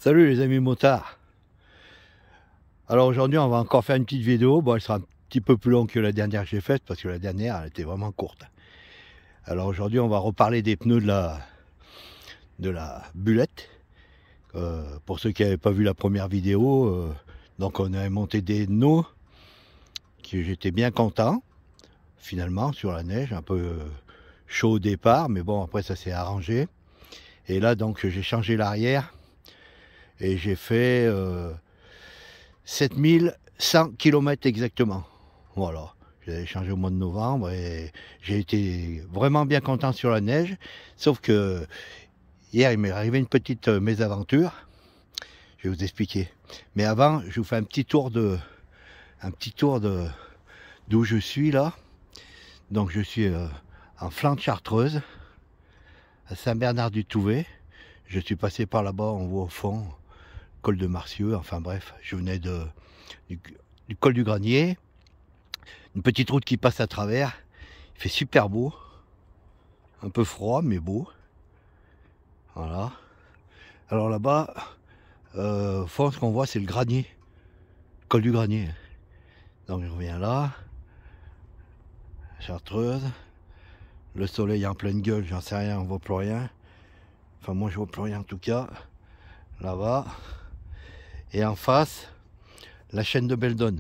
Salut les amis motards. Alors aujourd'hui on va encore faire une petite vidéo. Bon, elle sera un petit peu plus longue que la dernière que j'ai faite parce que la dernière elle était vraiment courte. Alors aujourd'hui on va reparler des pneus de la Bulette. Pour ceux qui n'avaient pas vu la première vidéo, donc on avait monté des pneus que j'étais bien content finalement sur la neige, un peu chaud au départ, mais bon après ça s'est arrangé. Et là donc j'ai changé l'arrière. Et j'ai fait 7100 km exactement. Voilà, j'ai changé au mois de novembre et j'ai été vraiment bien content sur la neige. Sauf que hier il m'est arrivé une petite mésaventure. Je vais vous expliquer. Mais avant, je vous fais un petit tour d'où je suis là. Donc je suis en flanc de Chartreuse, à Saint-Bernard-du-Touvet. Je suis passé par là-bas, on voit au fond. Col de Marcieux, enfin bref, je venais du col du Granier, une petite route qui passe à travers, il fait super beau, un peu froid mais beau, voilà. Alors là-bas, au fond ce qu'on voit c'est le Granier, le col du Granier, donc je reviens là, Chartreuse, le soleil en pleine gueule, j'en sais rien, on voit plus rien, enfin moi je vois plus rien en tout cas, là-bas. Et en face, la chaîne de Beldon.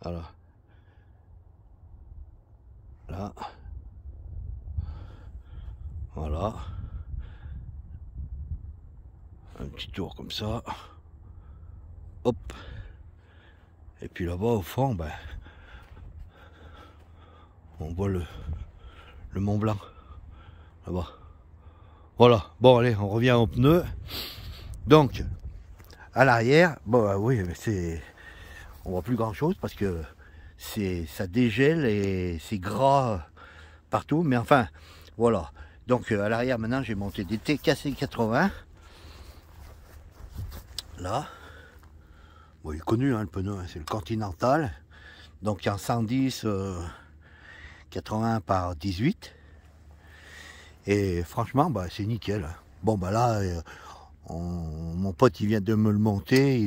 Voilà. Là. Voilà. Un petit tour comme ça. Hop. Et puis là-bas, au fond, ben, on voit le Mont Blanc. Là-bas. Voilà. Bon, allez, on revient aux pneus. Donc, à l'arrière, bon, oui, mais c'est... On voit plus grand-chose parce que ça dégèle et c'est gras partout. Mais enfin, voilà. Donc, à l'arrière, maintenant, j'ai monté des TKC 80. Là. Bon, il est connu, hein, le pneu, hein, c'est le Continental. Donc, il y a 110, 80 par 18. Et franchement, bah, c'est nickel. Bon, bah là, mon pote, il vient de me le monter.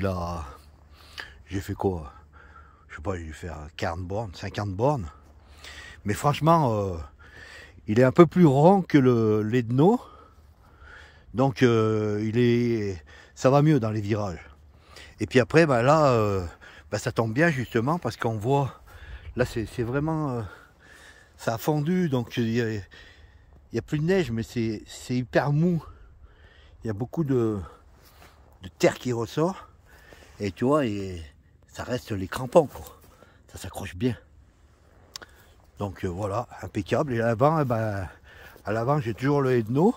J'ai fait quoi? Je sais pas, j'ai fait 40 bornes, 50 bornes. Mais franchement, il est un peu plus rond que l'Edno. Donc, ça va mieux dans les virages. Et puis après, bah là, ça tombe bien justement parce qu'on voit, là c'est vraiment, ça a fondu, donc il y a plus de neige, mais c'est hyper mou. Il y a beaucoup de terre qui ressort, et tu vois, ça reste les crampons, quoi. Ça s'accroche bien. Donc voilà, impeccable. Et à l'avant, j'ai toujours le Edno.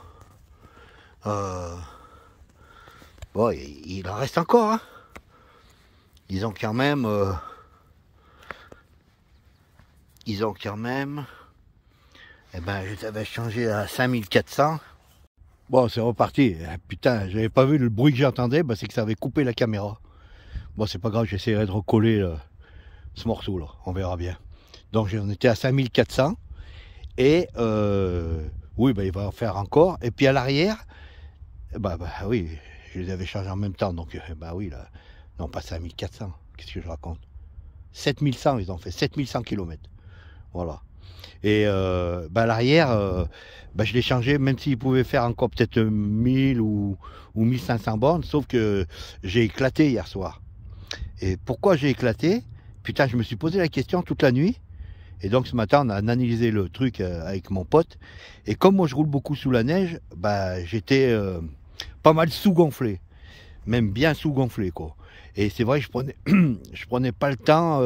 Bon, il en reste encore, hein. Ils ont quand même, eh ben, je les avais changé à 5400. Bon, c'est reparti. Putain, j'avais pas vu le bruit que j'entendais, c'est que ça avait coupé la caméra. Bon, c'est pas grave, j'essaierai de recoller ce morceau là, on verra bien. Donc j'en étais à 5400 et oui, il va en faire encore. Et puis à l'arrière, oui, je les avais changés en même temps, donc oui là. Non, pas 5400, qu'est-ce que je raconte? 7100, ils ont fait 7100 km. Voilà. Et à l'arrière, je l'ai changé, même s'il pouvait faire encore peut-être 1000 ou 1500 bornes, sauf que j'ai éclaté hier soir. Et pourquoi j'ai éclaté? Putain, je me suis posé la question toute la nuit. Et donc ce matin, on a analysé le truc avec mon pote. Et comme moi, je roule beaucoup sous la neige, j'étais pas mal sous-gonflé. Même bien sous-gonflé, quoi. Et c'est vrai que je prenais pas le temps,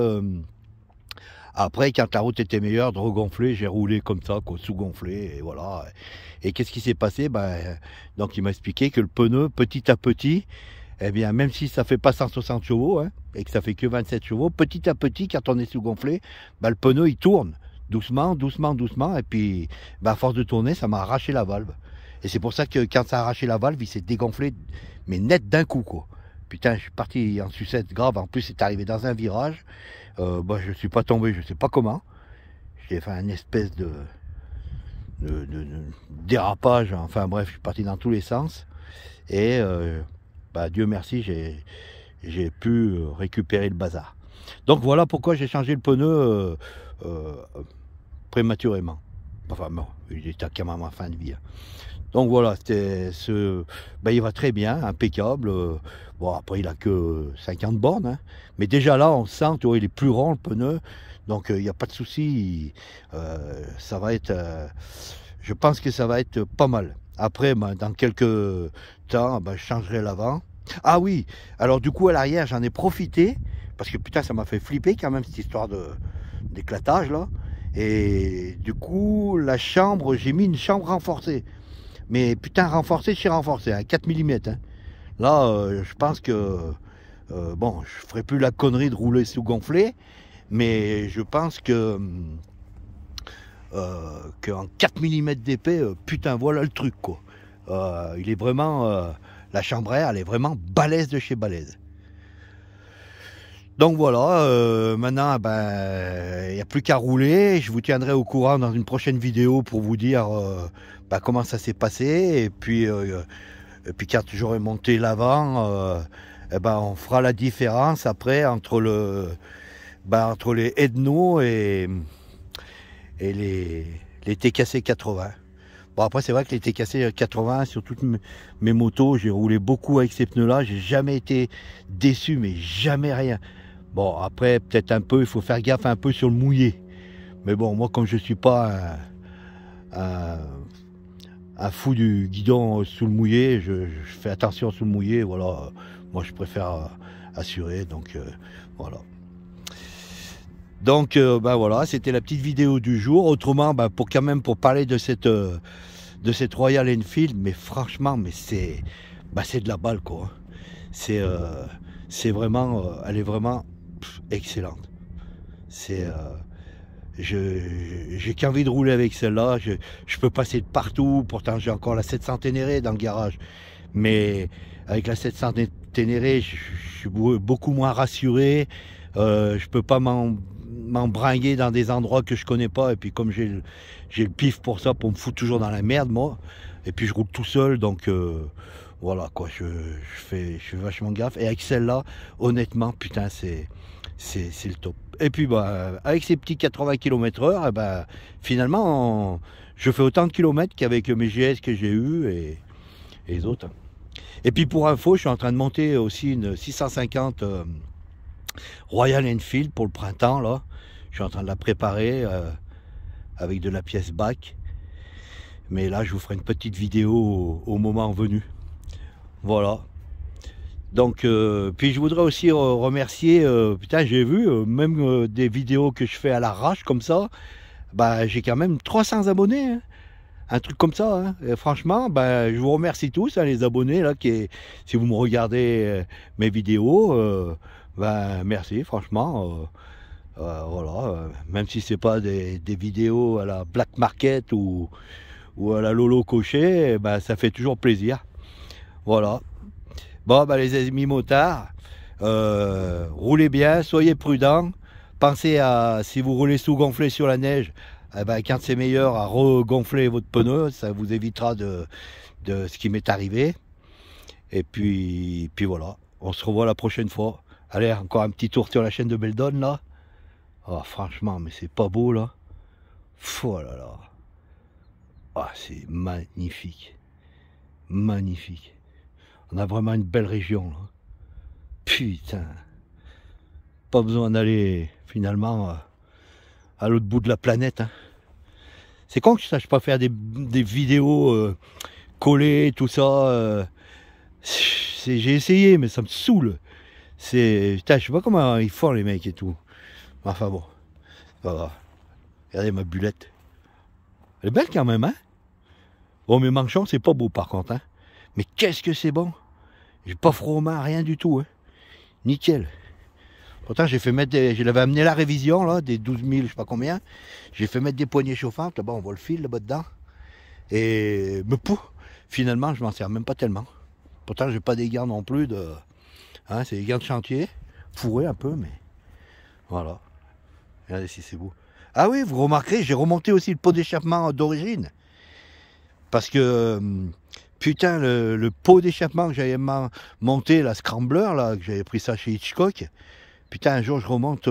après, quand la route était meilleure, de regonfler, j'ai roulé comme ça, quoi, sous-gonflé, et voilà. Et qu'est-ce qui s'est passé? Donc il m'a expliqué que le pneu, petit à petit, eh bien, même si ça fait pas 160 chevaux, hein, et que ça fait que 27 chevaux, petit à petit, quand on est sous-gonflé, le pneu, il tourne, doucement, doucement, doucement, et puis, à force de tourner, ça m'a arraché la valve. Et c'est pour ça que quand ça a arraché la valve, il s'est dégonflé, mais net d'un coup, quoi. Putain, je suis parti en sucette grave. En plus, c'est arrivé dans un virage. Je ne suis pas tombé, je ne sais pas comment. J'ai fait une espèce de dérapage. Enfin bref, je suis parti dans tous les sens. Et Dieu merci, j'ai pu récupérer le bazar. Donc voilà pourquoi j'ai changé le pneu prématurément. Enfin bon, il était quand même en fin de vie. Donc voilà, il va très bien, impeccable. Bon, après il a que 50 bornes, hein. Mais déjà là on sent, tu vois, il est plus rond le pneu. Donc il n'y a pas de souci. Ça va être, je pense que ça va être pas mal. Après, dans quelques temps, je changerai l'avant. Ah oui, alors du coup à l'arrière j'en ai profité, parce que putain ça m'a fait flipper quand même cette histoire d'éclatage là. Et du coup la chambre, j'ai mis une chambre renforcée. Mais putain renforcée chez renforcée, à 4 mm. Hein. Là je pense que, bon je ferai plus la connerie de rouler sous gonflé, mais je pense que qu'en 4 mm d'épais, putain voilà le truc quoi. Il est vraiment... la chambre air, elle est vraiment balèze de chez balèze. Donc voilà, maintenant, il n'y a plus qu'à rouler. Je vous tiendrai au courant dans une prochaine vidéo pour vous dire comment ça s'est passé. Et puis quand j'aurai monté l'avant, on fera la différence après entre les Edno et les TKC 80. Bon après c'est vrai que les TKC 80 sur toutes mes motos, j'ai roulé beaucoup avec ces pneus là, j'ai jamais été déçu, mais jamais rien. Bon après peut-être un peu, il faut faire gaffe un peu sur le mouillé. Mais bon moi comme je suis pas un fou du guidon sous le mouillé, je fais attention sous le mouillé, voilà. Moi je préfère assurer, donc voilà. Donc voilà, c'était la petite vidéo du jour. Autrement, pour parler de cette Royal Enfield, mais franchement, c'est de la balle quoi. C'est vraiment, elle est vraiment excellente. J'ai qu'envie de rouler avec celle-là. Je peux passer de partout. Pourtant, j'ai encore la 700 Ténéré dans le garage, mais avec la 700 Ténéré, je suis beaucoup moins rassuré. Je peux pas m'embringuer dans des endroits que je connais pas, et puis comme j'ai le pif pour ça, pour me foutre toujours dans la merde moi, et puis je roule tout seul, donc voilà quoi, je fais vachement gaffe. Et avec celle-là, honnêtement, putain, c'est le top. Et puis avec ces petits 80 km/h, finalement je fais autant de kilomètres qu'avec mes GS que j'ai eu et les autres. Et puis pour info, je suis en train de monter aussi une 650 Royal Enfield pour le printemps là. Je suis en train de la préparer avec de la pièce bac. Mais là je vous ferai une petite vidéo au moment venu. Voilà. Donc puis je voudrais aussi remercier, putain j'ai vu même des vidéos que je fais à l'arrache comme ça, j'ai quand même 300 abonnés, hein. Un truc comme ça, hein. Et franchement, je vous remercie tous, hein, les abonnés là, si vous me regardez mes vidéos, merci franchement. Voilà, même si c'est pas des vidéos à la Black Market ou à la Lolo Cochet, ça fait toujours plaisir. Voilà. Bon les amis motards, roulez bien, soyez prudents. Pensez à, si vous roulez sous gonflé sur la neige, quand c'est meilleur, à regonfler votre pneu, ça vous évitera de ce qui m'est arrivé. Et puis voilà, on se revoit la prochaine fois. Allez, encore un petit tour sur la chaîne de Beldon là. Oh, franchement, mais c'est pas beau là. Oh là là. Oh, c'est magnifique. Magnifique. On a vraiment une belle région là. Putain. Pas besoin d'aller finalement à l'autre bout de la planète. Hein. C'est con que je sache pas faire des vidéos collées, tout ça. J'ai essayé, mais ça me saoule. Putain, je sais pas comment ils font les mecs et tout. Enfin bon, voilà. Regardez ma bulette. Elle est belle quand même, hein. Bon, mes manchons, c'est pas beau par contre, hein. Mais qu'est-ce que c'est bon. J'ai pas froid aux mains, rien du tout, hein. Nickel. Pourtant, j'ai fait mettre je l'avais amené à la révision, là, des 12 000, je sais pas combien. J'ai fait mettre des poignées chauffantes, là-bas, on voit le fil, là-bas dedans. Et, finalement, je m'en sers même pas tellement. Pourtant, j'ai pas des gants non plus hein, c'est des gants de chantier, fourrés un peu, mais voilà. Regardez si c'est beau. Ah oui, vous remarquerez, j'ai remonté aussi le pot d'échappement d'origine. Parce que, Putain, le pot d'échappement que j'avais monté, la Scrambler, là, que j'avais pris ça chez Hitchcock. Putain, un jour, je remonte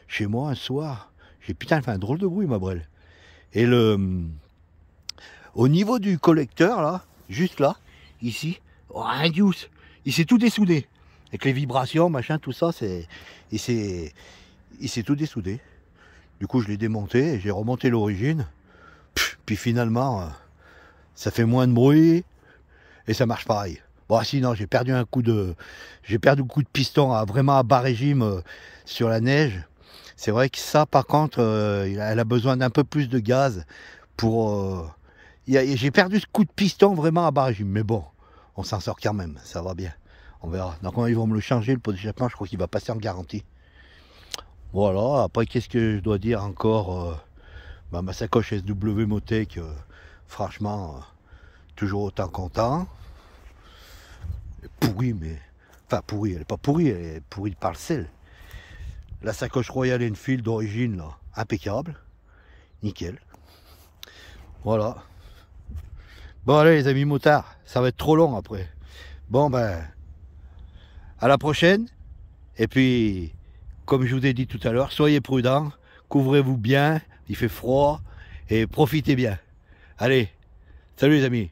chez moi un soir. J'ai putain, fait un drôle de bruit, ma brêle. Et au niveau du collecteur, là, juste là, ici, oh, un deuce, il s'est tout dessoudé. Avec les vibrations, machin, tout ça, il s'est tout dessoudé. Du coup, je l'ai démonté et j'ai remonté l'origine. Puis finalement, ça fait moins de bruit et ça marche pareil. Bon, sinon, j'ai perdu un coup de piston vraiment à bas régime sur la neige. C'est vrai que ça, par contre, elle a besoin d'un peu plus de gaz pour. J'ai perdu ce coup de piston vraiment à bas régime, mais bon, on s'en sort quand même, ça va bien. On verra. Donc, ils vont me le changer, le pot d'échappement, je crois qu'il va passer en garantie. Voilà, après, qu'est-ce que je dois dire encore ma sacoche SW Motec, franchement, toujours autant content. Pourrie, mais. Enfin, pourrie, elle n'est pas pourrie, elle est pourrie par le sel. La sacoche Royal Enfield d'origine, là, impeccable. Nickel. Voilà. Bon, allez, les amis motards, ça va être trop long après. Bon, ben, à la prochaine. Et puis, comme je vous ai dit tout à l'heure, soyez prudents, couvrez-vous bien, il fait froid, et profitez bien. Allez, salut les amis.